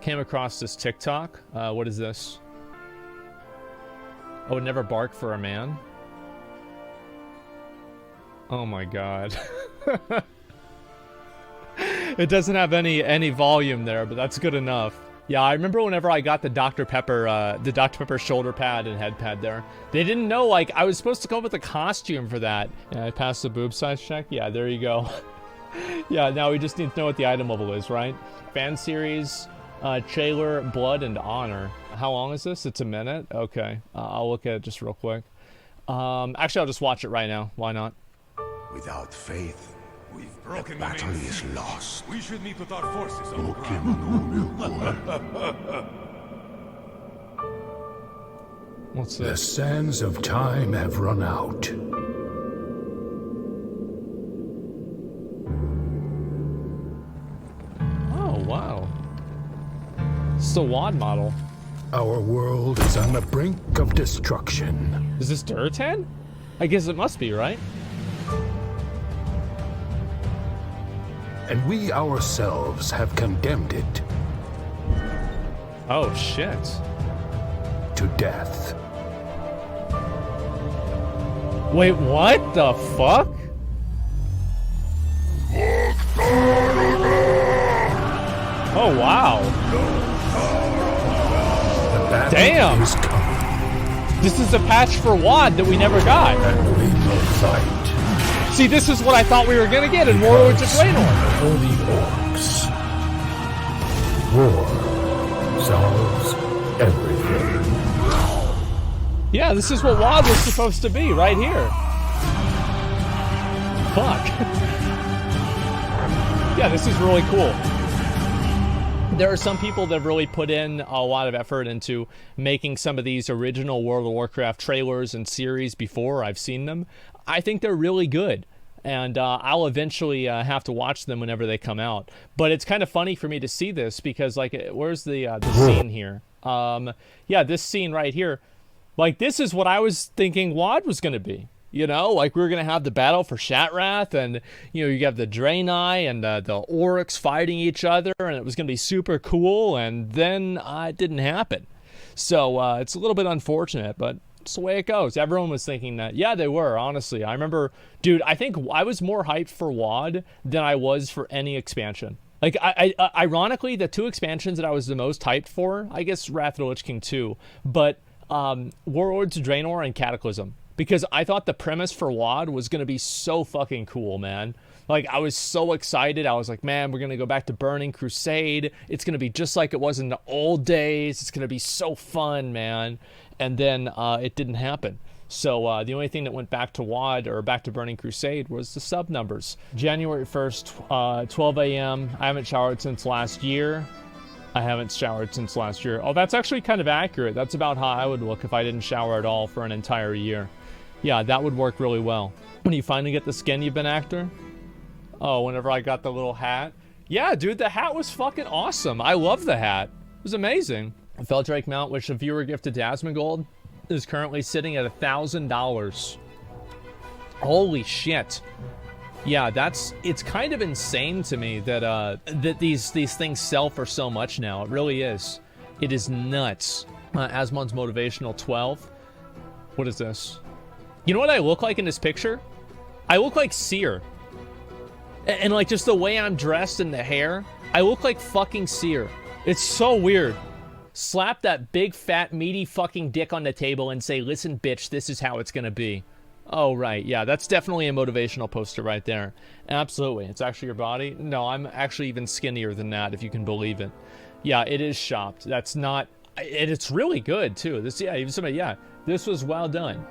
Came across this TikTok. What is this? I would never bark for a man. Oh my god. It doesn't have any volume there, but that's good enough. Yeah, I remember whenever I got the Dr. Pepper shoulder pad and head pad there. They didn't know, like, I was supposed to come up with a costume for that. Yeah, I passed the boob size check. Yeah, there you go. Yeah, now we just need to know what the item level is, right? Fan series, trailer, blood, and honor. How long is this? It's a minute? Okay. I'll look at it just real quick. Actually, I'll just watch it right now. Why not? Without faith, We've broken the battle the main is shield. lost. We should meet with our forces on the ground. What's The this? sands of time have run out. Oh, wow. It's the WoD model. Our world is on the brink of destruction. Is this Duratan? I guess it must be, right? And we ourselves have condemned it Oh, shit. to death. Wait, what the fuck? Oh, wow. The battle Damn. is coming, This is a patch for WoD that we never got. and we will fight See, this is what I thought we were gonna get in Warlords of Draenor. for the orcs. War solves everything. Yeah, this is what WoD was supposed to be, right here. Fuck. Yeah, this is really cool. There are some people that have really put in a lot of effort into making some of these original World of Warcraft trailers and series before I've seen them. I think they're really good, and I'll eventually have to watch them whenever they come out. But it's kind of funny for me to see this because, like, where's the scene here? Yeah, this scene right here. Like, this is what I was thinking WoD was going to be. You know, like, we were going to have the battle for Shatrath, and, you know, you have the Draenei and the Oryx fighting each other, and it was going to be super cool, and then it didn't happen. So it's a little bit unfortunate, but it's the way it goes. Everyone was thinking that. Yeah, they were, honestly. I remember, dude, I think I was more hyped for WoD than I was for any expansion. Like, I ironically, the two expansions that I was the most hyped for, I guess Wrath of the Lich King 2, but Warlords of Draenor and Cataclysm. Because I thought the premise for WoD was going to be so fucking cool, man. Like, I was so excited. I was like, man, we're going to go back to Burning Crusade. It's going to be just like it was in the old days. It's going to be so fun, man. And then it didn't happen. So the only thing that went back to WoD or back to Burning Crusade was the sub numbers. January 1st, 12 a.m. I haven't showered since last year. Oh, that's actually kind of accurate. That's about how I would look if I didn't shower at all for an entire year. Yeah, that would work really well. When you finally get the skin you've been after? Oh, whenever I got the little hat. Yeah, dude, the hat was fucking awesome. I love the hat. It was amazing. A Feldrake mount, which a viewer gifted to Asmongold, is currently sitting at $1,000. Holy shit. Yeah, it's kind of insane to me that that these things sell for so much now. It really is. It is nuts. Asmon's Motivational 12. What is this? You know what I look like in this picture? I look like Seer. And like just the way I'm dressed and the hair, I look like fucking Seer. It's so weird. Slap that big fat meaty fucking dick on the table and say, listen bitch, this is how it's gonna be. Oh, right. Yeah, that's definitely a motivational poster right there. Absolutely. It's actually your body? No, I'm actually even skinnier than that, if you can believe it. Yeah, it is shopped. That's not... It's really good, too. This, yeah, even somebody... Yeah, this was well done.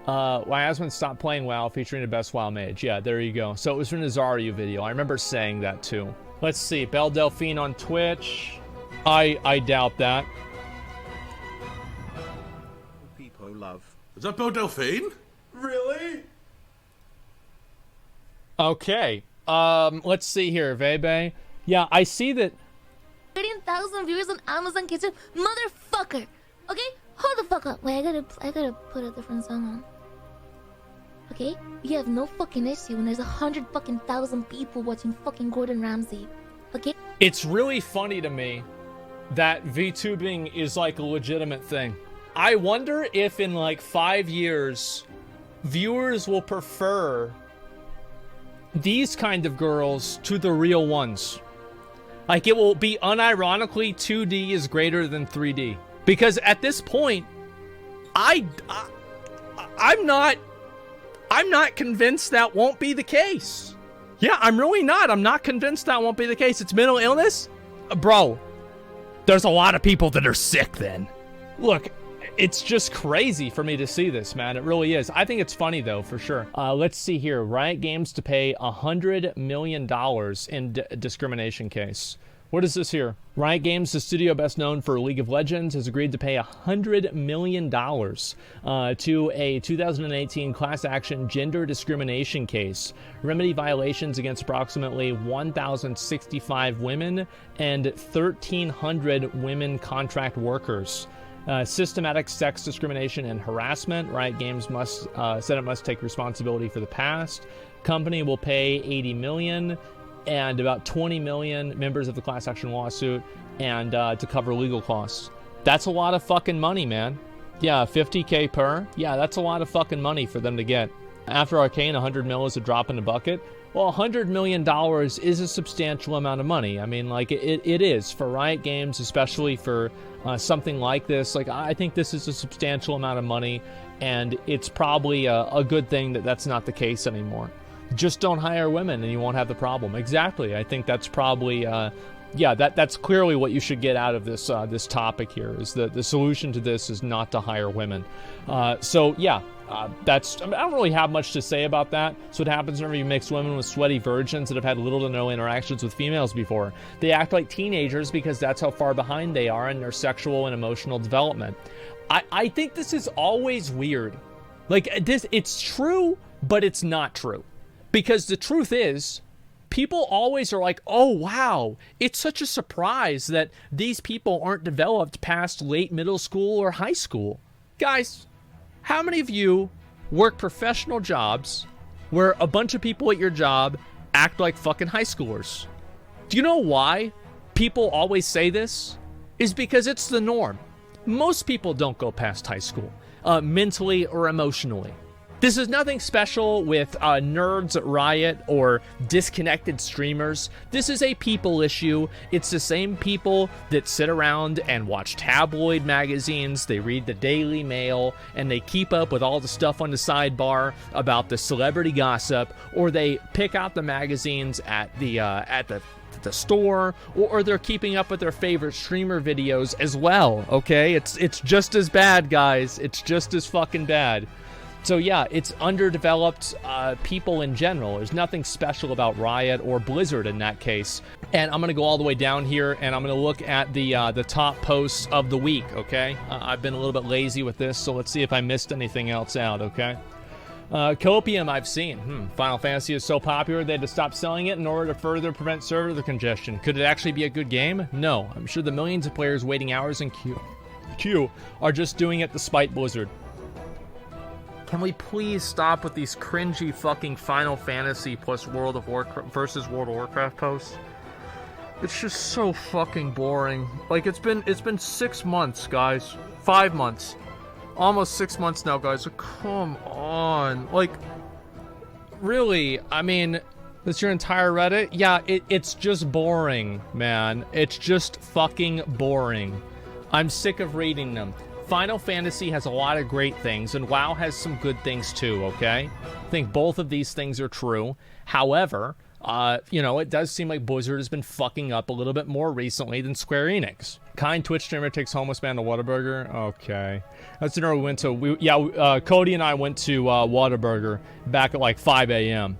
Why Asmon stopped playing WoW featuring the best WoW mage. Yeah, there you go. So it was from the Zaryu video. I remember saying that, too. Let's see. Belle Delphine on Twitch. I doubt that. People love. Is that Bo Delphine? Really? Okay. Let's see here, Vebe. Yeah, I see that... 13,000 viewers on Amazon Kitchen, motherfucker. Okay, hold the fuck up. Wait, I gotta put a different song on. Okay, you have no fucking issue when there's 100 fucking thousand people watching fucking Gordon Ramsay. Okay. It's really funny to me that VTubing is like a legitimate thing. I wonder if in like 5 years, viewers will prefer these kind of girls to the real ones. Like, it will be unironically 2D is greater than 3D. Because at this point, I'm not convinced that won't be the case. Yeah, I'm really not. I'm not convinced that won't be the case. It's mental illness? Bro, there's a lot of people that are sick then. Look, it's just crazy for me to see this, man. It really is. I think it's funny, though, for sure. Let's see here. Riot Games to pay $100 million in discrimination case. What is this here? Riot Games, the studio best known for League of Legends, has agreed to pay $100 million to a 2018 class action gender discrimination case, remedy violations against approximately 1,065 women and 1,300 women contract workers. Systematic sex discrimination and harassment. Riot Games said it must take responsibility for the past. Company will pay $80 million and about 20 million members of the class action lawsuit and to cover legal costs. That's a lot of fucking money, man. Yeah, 50K per. Yeah, that's a lot of fucking money for them to get. After Arcane, 100 mil is a drop in the bucket. Well, $100 million is a substantial amount of money. I mean, like, it is for Riot Games, especially for something like this. Like, I think this is a substantial amount of money, and it's probably a good thing that that's not the case anymore. Just don't hire women and you won't have the problem. Exactly. I think that's probably, yeah, that's clearly what you should get out of this this topic here, is that the solution to this is not to hire women. So, yeah, I don't really have much to say about that. So what happens whenever you mix women with sweaty virgins that have had little to no interactions with females before? They act like teenagers because that's how far behind they are in their sexual and emotional development. I think this is always weird. Like, it's true, but it's not true. Because the truth is, people always are like, oh, wow, it's such a surprise that these people aren't developed past late middle school or high school. Guys, how many of you work professional jobs where a bunch of people at your job act like fucking high schoolers? Do you know why people always say this? Is because it's the norm. Most people don't go past high school, mentally or emotionally. This is nothing special with nerds at Riot or disconnected streamers. This is a people issue. It's the same people that sit around and watch tabloid magazines, they read the Daily Mail, and they keep up with all the stuff on the sidebar about the celebrity gossip, or they pick out the magazines at the store, or they're keeping up with their favorite streamer videos as well, okay? It's just as bad, guys. It's just as fucking bad. So yeah, it's underdeveloped people in general. There's nothing special about Riot or Blizzard in that case. And I'm going to go all the way down here, and I'm going to look at the top posts of the week, okay? I've been a little bit lazy with this, so let's see if I missed anything else out, okay? Copium I've seen. Final Fantasy is so popular they had to stop selling it in order to further prevent server congestion. Could it actually be a good game? No. I'm sure the millions of players waiting hours in queue are just doing it to spite Blizzard. Can we please stop with these cringy fucking Final Fantasy plus World of Warcraft versus World of Warcraft posts? It's just so fucking boring. Like, it's been 6 months, guys. 5 months. Almost 6 months now, guys. Like, come on. Like, really? I mean, that's your entire Reddit? Yeah, it's just boring, man. It's just fucking boring. I'm sick of reading them. Final Fantasy has a lot of great things, and WoW has some good things too, okay? I think both of these things are true. However, it does seem like Blizzard has been fucking up a little bit more recently than Square Enix. Kind Twitch streamer takes homeless man to Whataburger. Okay. That's dinner we went to. Cody and I went to Whataburger back at like 5 a.m.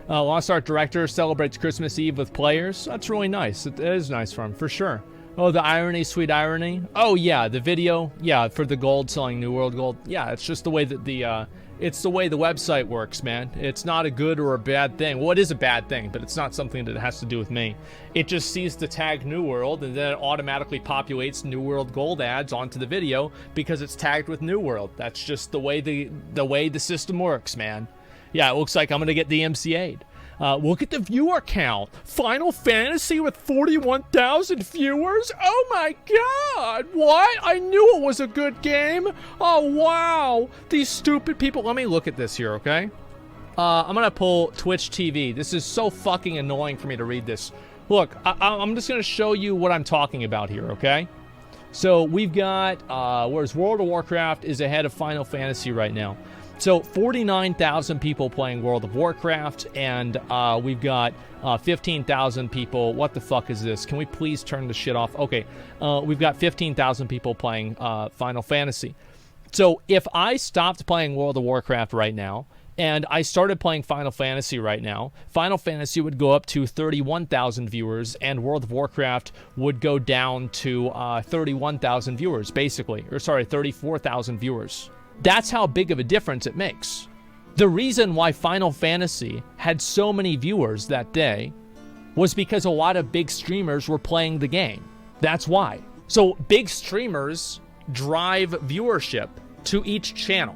Lost Art Director celebrates Christmas Eve with players. That's really nice. It is nice for him, for sure. Oh, the irony, sweet irony. Oh, yeah, the video. Yeah, for the gold, selling New World gold. Yeah, it's just the way that it's the way the website works, man. It's not a good or a bad thing. Well, it is a bad thing, but it's not something that has to do with me. It just sees the tag New World, and then it automatically populates New World gold ads onto the video because it's tagged with New World. That's just the way the system works, man. Yeah, it looks like I'm gonna get DMCA'd. Look at the viewer count. Final Fantasy with 41,000 viewers? Oh my god! What? I knew it was a good game. Oh wow! These stupid people. Let me look at this here, okay? I'm gonna pull Twitch TV. This is so fucking annoying for me to read this. Look, I'm just gonna show you what I'm talking about here, okay? So we've got, whereas World of Warcraft is ahead of Final Fantasy right now. So 49,000 people playing World of Warcraft, and we've got 15,000 people. What the fuck is this? Can we please turn the shit off? Okay, we've got 15,000 people playing Final Fantasy. So if I stopped playing World of Warcraft right now, and I started playing Final Fantasy right now, Final Fantasy would go up to 31,000 viewers, and World of Warcraft would go down to 31,000 viewers, basically. Or sorry, 34,000 viewers. That's how big of a difference it makes. The reason why Final Fantasy had so many viewers that day was because a lot of big streamers were playing the game. That's why. So big streamers drive viewership to each channel.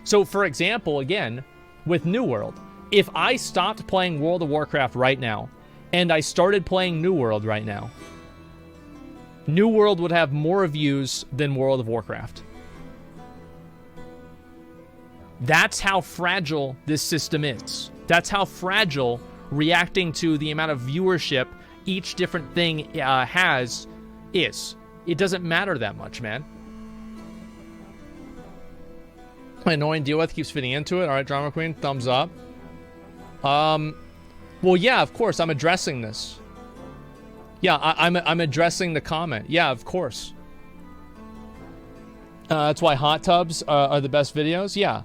So, for example, again, with New World, if I stopped playing World of Warcraft right now, and I started playing New World right now, New World would have more views than World of Warcraft. That's how fragile this system is. That's how fragile reacting to the amount of viewership each different thing has is. It doesn't matter that much, man. Annoying to deal with, keeps fitting into it. All right, Drama Queen, thumbs up. Well, yeah, of course, I'm addressing this. Yeah, I'm addressing the comment. Yeah, of course. That's why hot tubs are the best videos. Yeah,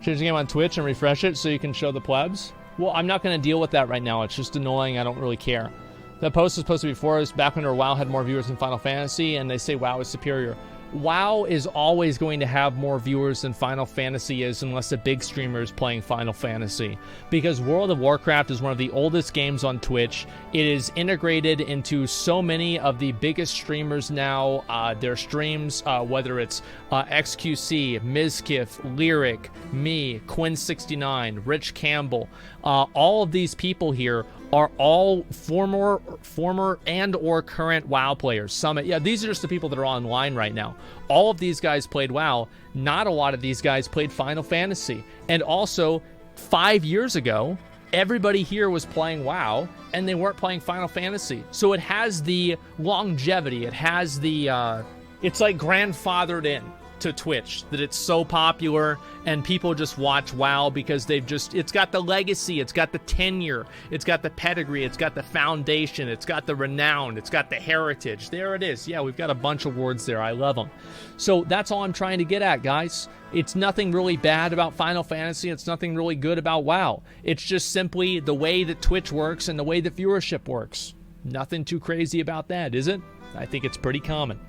change the game on Twitch and refresh it so you can show the plebs. Well, I'm not going to deal with that right now. It's just annoying. I don't really care. That post was supposed to be before us, back when WoW had more viewers than Final Fantasy, and they say WoW is superior. WoW is always going to have more viewers than Final Fantasy is unless a big streamer is playing Final Fantasy. Because World of Warcraft is one of the oldest games on Twitch. It is integrated into so many of the biggest streamers now. Their streams, whether it's XQC, Mizkif, Lyric, me, Quinn69, Rich Campbell, all of these people here are all former and or current WoW players. Some, yeah, these are just the people that are online right now. All of these guys played WoW. Not a lot of these guys played Final Fantasy. And also, 5 years ago, everybody here was playing WoW, and they weren't playing Final Fantasy. So it has the longevity. It has the, it's like grandfathered in to Twitch, that it's so popular and people just watch WoW because it's got the legacy, it's got the tenure, it's got the pedigree, it's got the foundation, it's got the renown, it's got the heritage. There it is. Yeah, we've got a bunch of words there. I love them. So that's all I'm trying to get at, guys. It's nothing really bad about Final Fantasy. It's nothing really good about WoW. It's just simply the way that Twitch works and the way that viewership works. Nothing too crazy about that, is it? I think it's pretty common.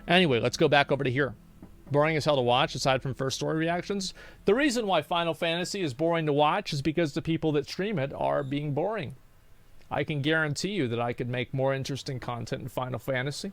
Anyway, let's go back over to here. Boring as hell to watch, aside from first story reactions. The reason why Final Fantasy is boring to watch is because the people that stream it are being boring. I can guarantee you that I could make more interesting content in Final Fantasy.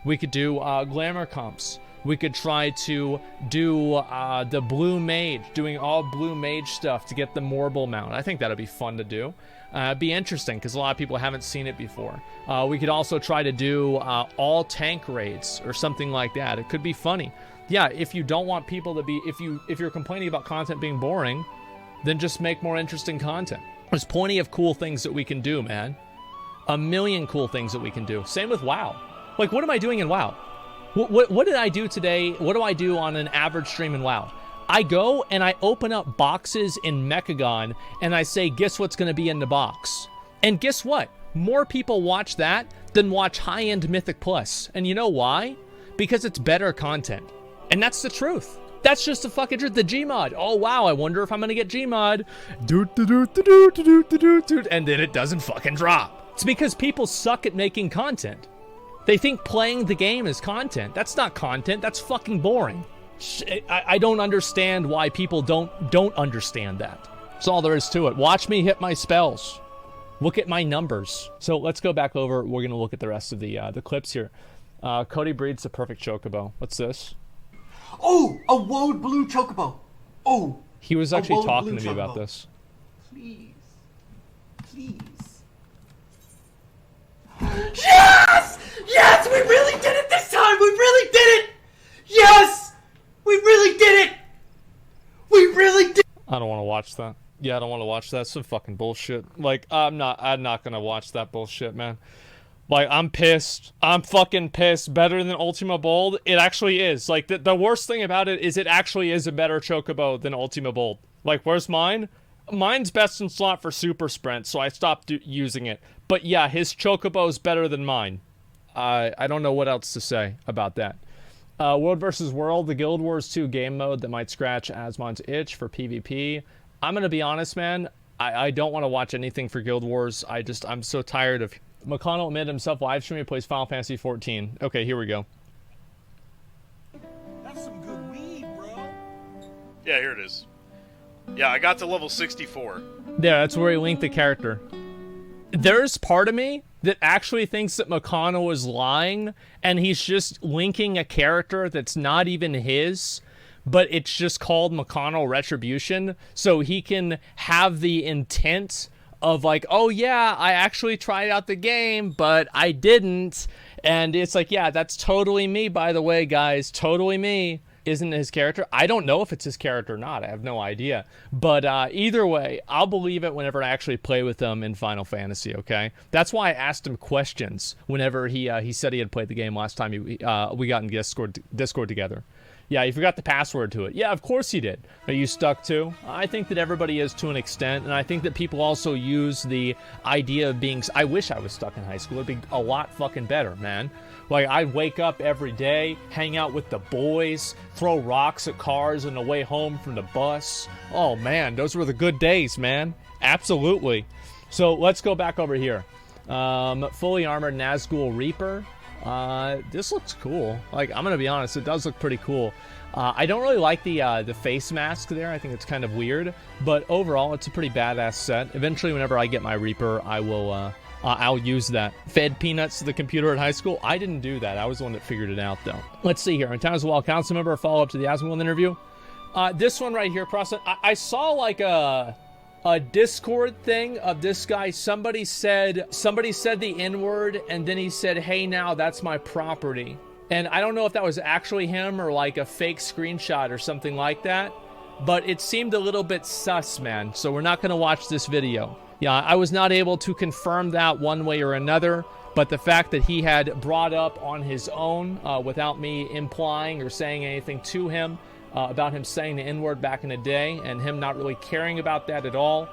We could do glamour comps. We could try to do the blue mage, doing all blue mage stuff to get the Morble mount. I think that'd be fun to do. It'd be interesting because a lot of people haven't seen it before. We could also try to do all tank raids or something like that. It could be funny. Yeah, if you don't want people to be, if you're complaining about content being boring, then just make more interesting content. There's plenty of cool things that we can do, man. A million cool things that we can do. Same with WoW. Like, what am I doing in WoW? What did I do today? What do I do on an average stream in WoW? I go and I open up boxes in Mcconnell and I say, guess what's going to be in the box? And guess what? More people watch that than watch high-end Mythic Plus. And you know why? Because it's better content. And that's the truth. That's just the fucking truth. The Gmod. Oh, wow. I wonder if I'm going to get Gmod. And then it doesn't fucking drop. It's because people suck at making content. They think playing the game is content. That's not content. That's fucking boring. I don't understand why people don't understand that. That's all there is to it. Watch me hit my spells. Look at my numbers. So let's go back over. We're going to look at the rest of the clips here. Cody breeds the perfect chocobo. What's this? Oh, a woad blue chocobo. Oh. He was actually talking to me about this. Please. Jeez. Yes! Yes! We really did it this time! We really did it! Yes! We really did it! We really did. I don't want to watch that. Yeah, I don't want to watch that. Some fucking bullshit. Like, I'm not gonna watch that bullshit, man. Like, I'm pissed. I'm fucking pissed. Better than Ultima Bold? It actually is. Like, the worst thing about it is it actually is a better chocobo than Ultima Bold. Like, where's mine? Mine's best in slot for super sprint, so I stopped using it. But yeah, his chocobo is better than mine. I don't know what else to say about that. World vs. World, the Guild Wars 2 game mode that might scratch Asmon's itch for PvP. I'm gonna be honest, man. I don't want to watch anything for Guild Wars. I'm so tired of... Mcconnell admitted himself live streaming plays Final Fantasy 14. Okay, here we go. That's some good weed, bro. Yeah, here it is. Yeah, I got to level 64. There, that's where he linked the character. There's part of me that actually thinks that Mcconnell is lying, and he's just linking a character that's not even his, but it's just called Mcconnell Retribution, so he can have the intent of like, oh yeah, I actually tried out the game, but I didn't. And it's like, yeah, that's totally me, by the way, guys. Totally me. Isn't his character? I don't know if it's his character or not. I have no idea. But either way, I'll believe it whenever I actually play with him in Final Fantasy, okay? That's why I asked him questions whenever he said he had played the game last time we got in Discord together. Yeah, you forgot the password to it. Yeah, of course you did. Are you stuck too? I think that everybody is to an extent, and I think that people also use the idea of being... I wish I was stuck in high school. It'd be a lot fucking better, man. Like, I'd wake up every day, hang out with the boys, throw rocks at cars on the way home from the bus. Oh, man, those were the good days, man. Absolutely. So, let's go back over here. Fully armored Nazgul Reaper. This looks cool. Like, I'm gonna be honest, it does look pretty cool. I don't really like the face mask there. I think it's kind of weird, but overall, it's a pretty badass set. Eventually, whenever I get my Reaper, I will, I'll use that. Fed peanuts to the computer at high school? I didn't do that. I was the one that figured it out, though. Let's see here. In Times of Wild Council member, a follow-up to the Asmongold interview. This one right here, Process. I saw, like, a Discord thing of this guy. Somebody said the N-word, and then he said, hey, now, that's my property. And I don't know if that was actually him or, like, a fake screenshot or something like that, but it seemed a little bit sus, man. So we're not going to watch this video. Yeah, I was not able to confirm that one way or another, but the fact that he had brought up on his own without me implying or saying anything to him about him saying the N-word back in the day and him not really caring about that at all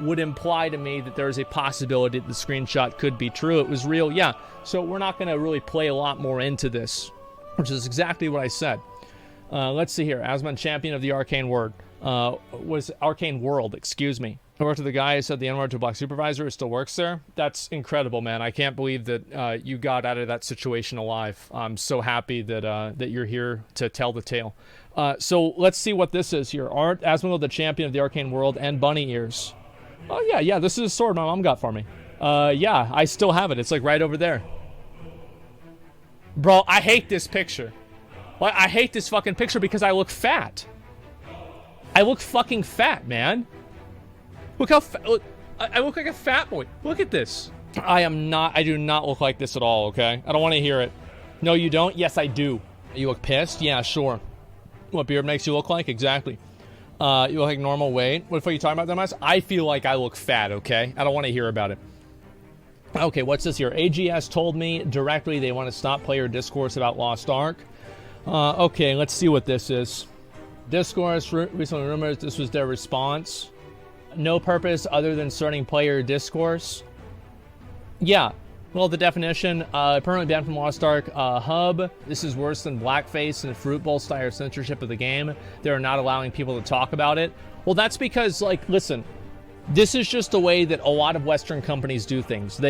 would imply to me that there's a possibility that the screenshot could be true. It was real, yeah. So we're not going to really play a lot more into this, which is exactly what I said. Let's see here. Asmon, champion of the Arcane World. Arcane World, excuse me. I worked with the guy who said the N-word to a black supervisor who still works there. That's incredible, man. I can't believe that you got out of that situation alive. I'm so happy that that you're here to tell the tale. So let's see what this is here. Asmongold, the champion of the Arcane World, and bunny ears. Oh, yeah, this is a sword my mom got for me. Yeah, I still have it. It's like right over there. Bro, I hate this picture. Like, I hate this fucking picture because I look fat. I look fucking fat, man. Look how fat. I look like a fat boy. Look at this. I do not look like this at all, okay? I don't want to hear it. No, you don't? Yes, I do. You look pissed? Yeah, sure. What beard makes you look like? Exactly. You look like normal weight. What are you talking about, dumbass? I feel like I look fat, okay? I don't want to hear about it. Okay, what's this here? AGS told me directly they want to stop player discourse about Lost Ark. Okay, let's see what this is. Discourse recently rumors this was their response. No purpose other than starting player discourse. Yeah. Well, the definition, permanently banned from Lost Ark hub. This is worse than blackface and Fruit Bowl style censorship of the game. They're not allowing people to talk about it. Well, that's because, like, listen, this is just the way that a lot of Western companies do things.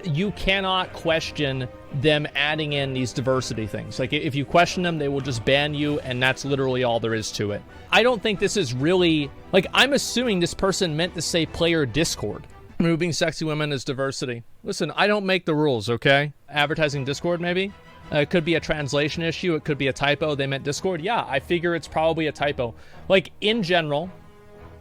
You cannot question them adding in these diversity things. Like, if you question them, they will just ban you, and that's literally all there is to it. I don't think this is really... Like, I'm assuming this person meant to say player Discord. Removing sexy women is diversity. Listen, I don't make the rules, okay? Advertising Discord, maybe? It could be a translation issue. It could be a typo. They meant Discord. Yeah, I figure it's probably a typo. Like, in general...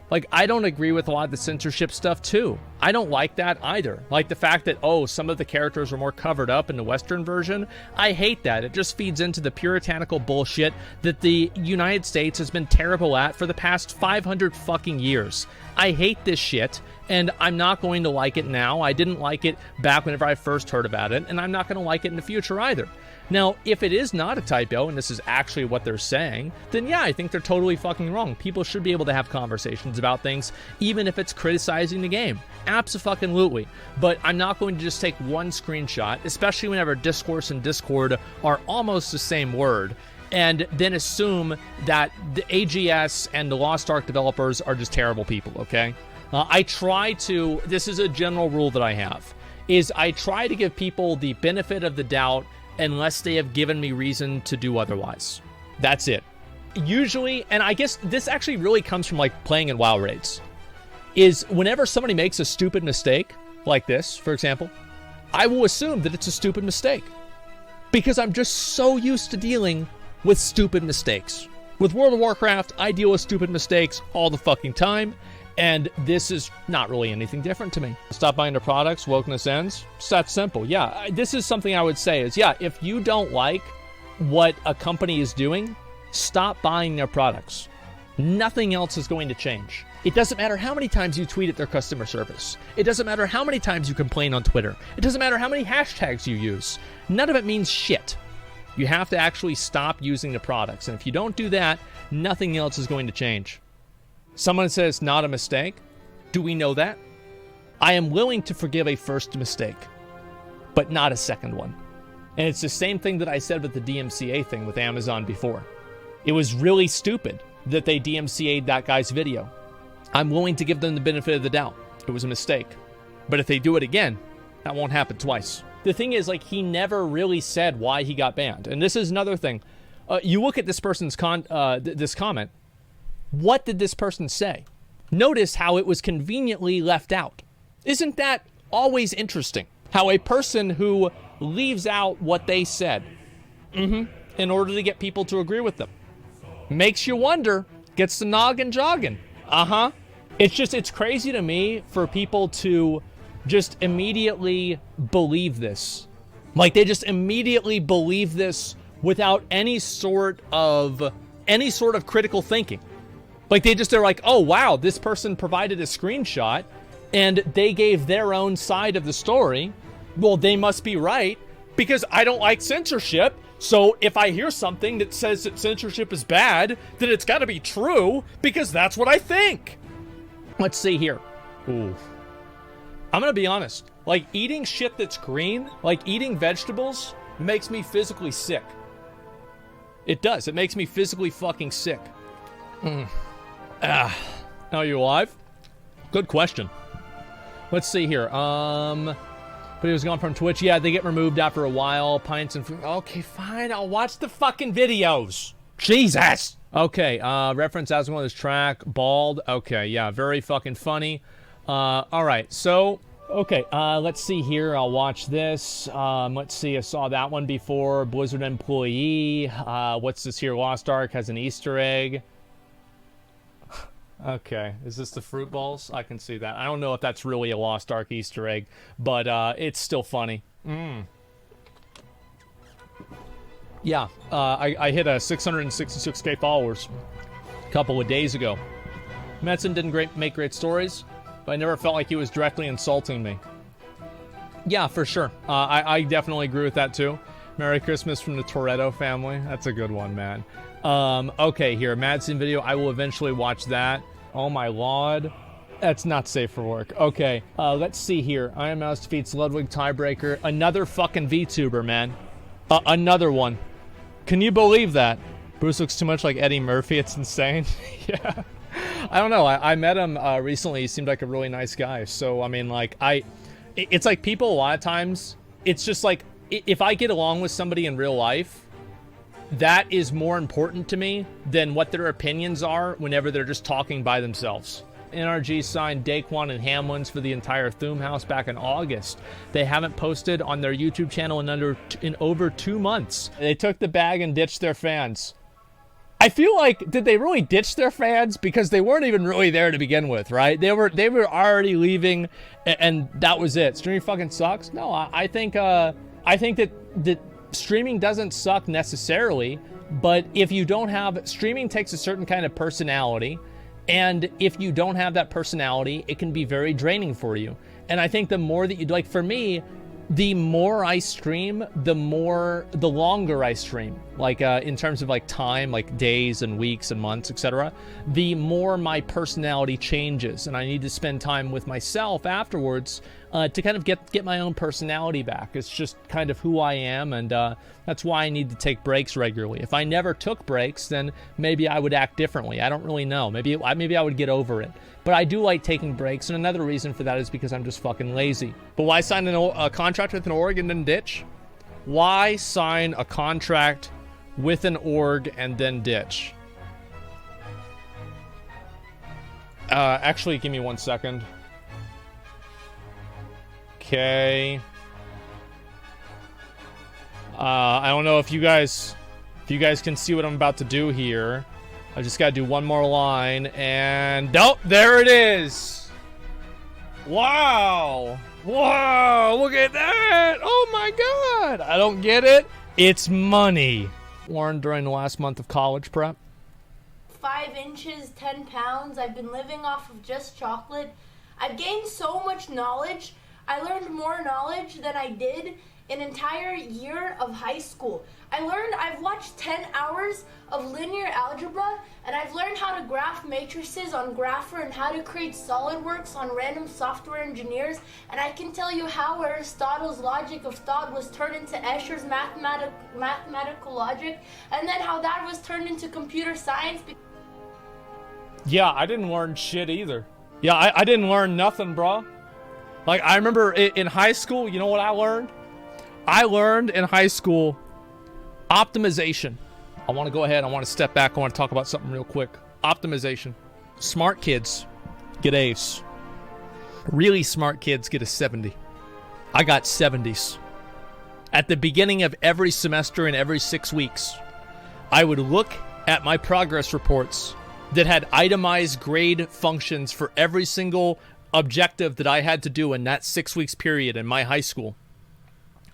Like, I don't agree with a lot of the censorship stuff, too. I don't like that either. Like the fact that, oh, some of the characters are more covered up in the Western version. I hate that. It just feeds into the puritanical bullshit that the United States has been terrible at for the past 500 fucking years. I hate this shit, and I'm not going to like it now. I didn't like it back whenever I first heard about it, and I'm not going to like it in the future either. Now, if it is not a typo, and this is actually what they're saying, then yeah, I think they're totally fucking wrong. People should be able to have conversations about things, even if it's criticizing the game. Abso-fucking-lutely. But I'm not going to just take one screenshot, especially whenever Discourse and Discord are almost the same word, and then assume that the AGS and the Lost Ark developers are just terrible people, okay? I try to, this is a general rule that I have, is I try to give people the benefit of the doubt unless they have given me reason to do otherwise. That's it. Usually, and I guess this actually really comes from like playing in WoW raids, is whenever somebody makes a stupid mistake, like this, for example, I will assume that it's a stupid mistake. Because I'm just so used to dealing with stupid mistakes. With World of Warcraft, I deal with stupid mistakes all the fucking time, and this is not really anything different to me. Stop buying their products, wokeness ends. It's that simple. Yeah, this is something I would say is, yeah, if you don't like what a company is doing, stop buying their products. Nothing else is going to change. It doesn't matter how many times you tweet at their customer service. It doesn't matter how many times you complain on Twitter. It doesn't matter how many hashtags you use. None of it means shit. You have to actually stop using the products. And if you don't do that, nothing else is going to change. Someone says, not a mistake. Do we know that? I am willing to forgive a first mistake, but not a second one. And it's the same thing that I said with the DMCA thing with Amazon before. It was really stupid that they DMCA'd that guy's video. I'm willing to give them the benefit of the doubt. It was a mistake. But if they do it again, that won't happen twice. The thing is, like, he never really said why he got banned. And this is another thing. You look at this person's this comment. What did this person say? Notice how it was conveniently left out. Isn't that always interesting? How a person who leaves out what they said in order to get people to agree with them makes you wonder, gets the noggin jogging. It's crazy to me for people to just immediately believe this. Like, they just immediately believe this without any sort of critical thinking. Like, they're like, oh, wow, this person provided a screenshot and they gave their own side of the story. Well, they must be right because I don't like censorship. So if I hear something that says that censorship is bad, then it's got to be true because that's what I think. Let's see here. Ooh. I'm going to be honest. Like, eating shit that's green, like eating vegetables, makes me physically sick. It does. It makes me physically fucking sick. Are you alive? Good question. Let's see here. But he was gone from Twitch. Yeah, they get removed after a while. Pints and food. Okay, fine. I'll watch the fucking videos. Jesus. Okay, reference Asmongold's track. Bald. Okay, yeah, very fucking funny. All right, so, okay, let's see here. I'll watch this. Let's see, I saw that one before. Blizzard employee. What's this here? Lost Ark has an Easter egg. Okay, is this the fruit balls? I can see that. I don't know if that's really a Lost Ark Easter egg, but it's still funny. Yeah, I hit a 666k followers a couple of days ago. Metzen didn't make great stories, but I never felt like he was directly insulting me. Yeah, for sure. I definitely agree with that too. Merry Christmas from the Toretto family. That's a good one, man. Okay, here, Madsen video. I will eventually watch that. Oh my lord. That's not safe for work. Okay, let's see here. Iron Mouse defeats Ludwig tiebreaker. Another fucking VTuber, man. Another one. Can you believe that? Bruce looks too much like Eddie Murphy. It's insane. Yeah. I don't know. I met him recently. He seemed like a really nice guy. So, I mean, like, it's like people a lot of times, it's just like, if I get along with somebody in real life, that is more important to me than what their opinions are whenever they're just talking by themselves. NRG signed Daquan and Hamlins for the entire Thume house back in August. They haven't posted on their YouTube channel in over 2 months. They took the bag and ditched their fans. I feel like, did they really ditch their fans? Because they weren't even really there to begin with, right? They were already leaving, and that was it. Streaming fucking sucks? No, I think that streaming doesn't suck necessarily, but if you don't have, streaming takes a certain kind of personality, and if you don't have that personality, it can be very draining for you. And I think the more that you, like for me, the more I stream, the longer I stream, like in terms of like time, like days and weeks and months, etc., the more my personality changes, and I need to spend time with myself afterwards to kind of get my own personality back. It's just kind of who I am, and that's why I need to take breaks regularly. If I never took breaks, then maybe I would act differently. I don't really know. Maybe I would get over it. But I do like taking breaks, and another reason for that is because I'm just fucking lazy. But why sign a contract with an org and then ditch? Why sign a contract with an org and then ditch? Actually, give me 1 second. Okay. I don't know if you guys can see what I'm about to do here. I just gotta do one more line, and nope, there it is. Wow. Whoa, look at that. Oh my God. I don't get it. It's money. Learned during the last month of college prep. 5 inches, 10 pounds. I've been living off of just chocolate. I've gained so much knowledge. I learned more knowledge than I did an entire year of high school. I've watched 10 hours of linear algebra, and I've learned how to graph matrices on Grapher and how to create SolidWorks on Random Software Engineers, and I can tell you how Aristotle's logic of thought was turned into Escher's mathematical logic, and then how that was turned into computer science. Yeah, I didn't learn shit either. Yeah, I didn't learn nothing, bro. Like, I remember in high school, you know what I learned? I learned in high school optimization. I want to go ahead. I want to step back. I want to talk about something real quick. Optimization. Smart kids get A's. Really smart kids get a 70. I got 70s. At the beginning of every semester and every 6 weeks, I would look at my progress reports that had itemized grade functions for every single objective that I had to do in that 6 weeks period in my high school.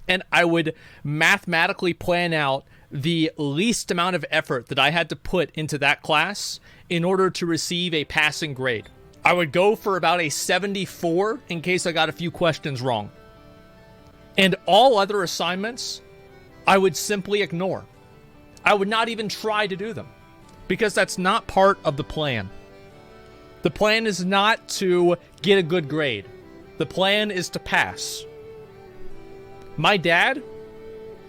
And I would mathematically plan out the least amount of effort that I had to put into that class in order to receive a passing grade. I would go for about a 74 in case I got a few questions wrong. And all other assignments, I would simply ignore. I would not even try to do them because that's not part of the plan. The plan is not to get a good grade. The plan is to pass. My dad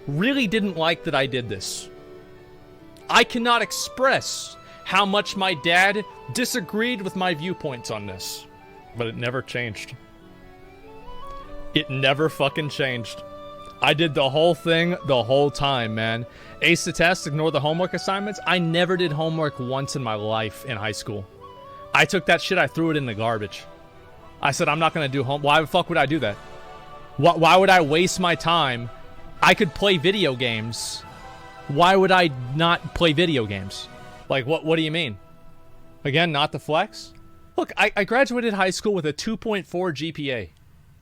really didn't like that I did this. I cannot express how much my dad disagreed with my viewpoints on this, but it never changed. It never fucking changed. I did the whole thing the whole time, man. Ace the test, ignore the homework assignments. I never did homework once in my life in high school. I took that shit, I threw it in the garbage. I said, I'm not gonna do Why the fuck would I do that? Why would I waste my time? I could play video games. Why would I not play video games? Like, what do you mean? Again, not the flex? Look, I graduated high school with a 2.4 GPA.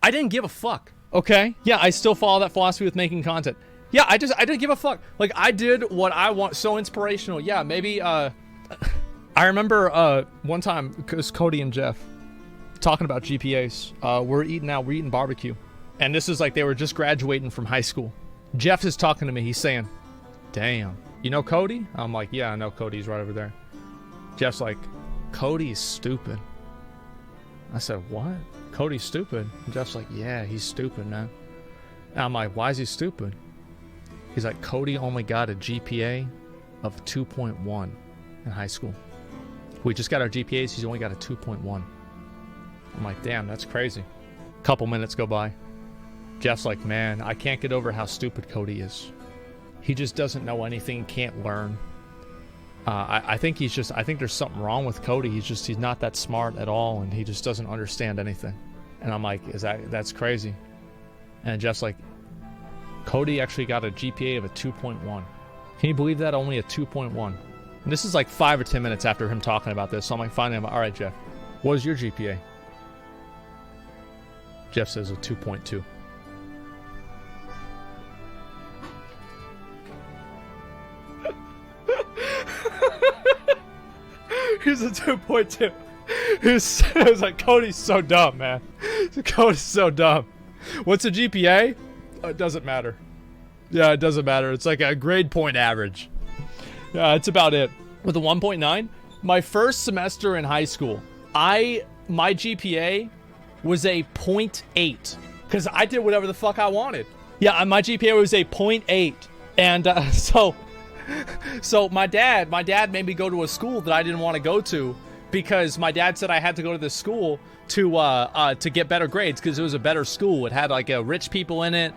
I didn't give a fuck, okay? Yeah, I still follow that philosophy with making content. Yeah, I didn't give a fuck. Like, I did what I want. So inspirational. Yeah, maybe, I remember one time, because Cody and Jeff talking about GPAs. We're eating barbecue. And this is like they were just graduating from high school. Jeff is talking to me. He's saying, damn, you know Cody? I'm like, yeah, I know Cody's right over there. Jeff's like, Cody's stupid. I said, what? Cody's stupid? And Jeff's like, yeah, he's stupid, man. And I'm like, why is he stupid? He's like, Cody only got a GPA of 2.1 in high school. We just got our GPAs. He's only got a 2.1. I'm like, damn, that's crazy. Couple minutes go by. Jeff's like, man, I can't get over how stupid Cody is. He just doesn't know anything, can't learn. I think there's something wrong with Cody. He's not that smart at all, and he just doesn't understand anything. And I'm like, that's crazy. And Jeff's like, Cody actually got a GPA of a 2.1. Can you believe that? Only a 2.1. And this is like 5 or 10 minutes after him talking about this. So I'm like, finally, I'm like, all right, Jeff, what is your GPA? Jeff says a 2.2. He's a 2.2. It was like, Cody's so dumb, man. Cody's so dumb. What's a GPA? It doesn't matter. Yeah, it doesn't matter. It's like a grade point average. Yeah, it's about it. With a 1.9, my first semester in high school, my GPA was a 0.8 because I did whatever the fuck I wanted. Yeah, my GPA was a 0.8, and so my dad made me go to a school that I didn't want to go to because my dad said I had to go to this school to get better grades because it was a better school. It had like rich people in it.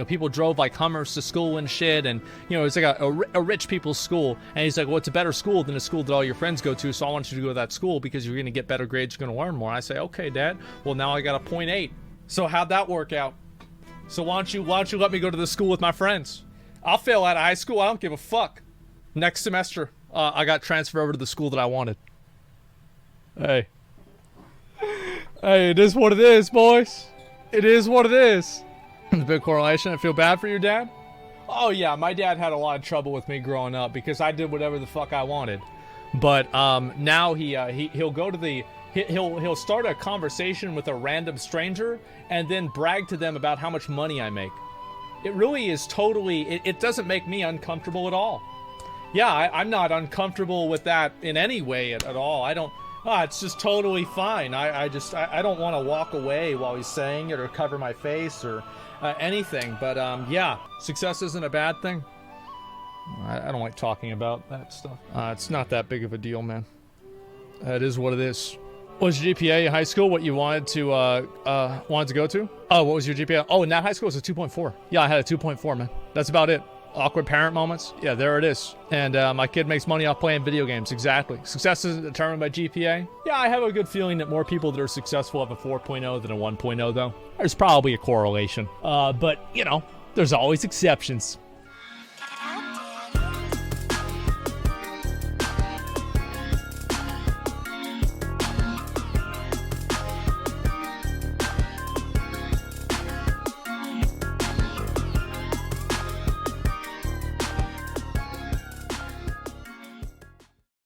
People drove like Hummers to school and shit, and it's like a rich people's school. And he's like, well, it's a better school than a school that all your friends go to, so I want you to go to that school because you're gonna get better grades, you're gonna learn more. And I say, okay, Dad. Well, now I got a 0.8. So how'd that work out? So why don't you let me go to the school with my friends? I'll fail out of high school. I don't give a fuck. Next semester, I got transferred over to the school that I wanted. Hey, it is what it is, boys. It is what it is. There's a big correlation. I feel bad for your dad. Oh yeah, my dad had a lot of trouble with me growing up because I did whatever the fuck I wanted. But now he'll go to he'll start a conversation with a random stranger and then brag to them about how much money I make. It really is totally. It doesn't make me uncomfortable at all. Yeah, I'm not uncomfortable with that in any way at all. I don't. It's just totally fine. I don't want to walk away while he's saying it or cover my face or anything. But yeah, success isn't a bad thing. I don't like talking about that stuff. It's not that big of a deal, man. It is what it is. What was your GPA in high school? What you wanted to go to? Oh, what was your GPA? Oh, in that high school it was a 2.4. Yeah, I had a 2.4, man. That's about it. Awkward parent moments. Yeah, there it is. And my kid makes money off playing video games. Exactly. Success isn't determined by GPA. Yeah, I have a good feeling that more people that are successful have a 4.0 than a 1.0, though. There's probably a correlation. But, there's always exceptions.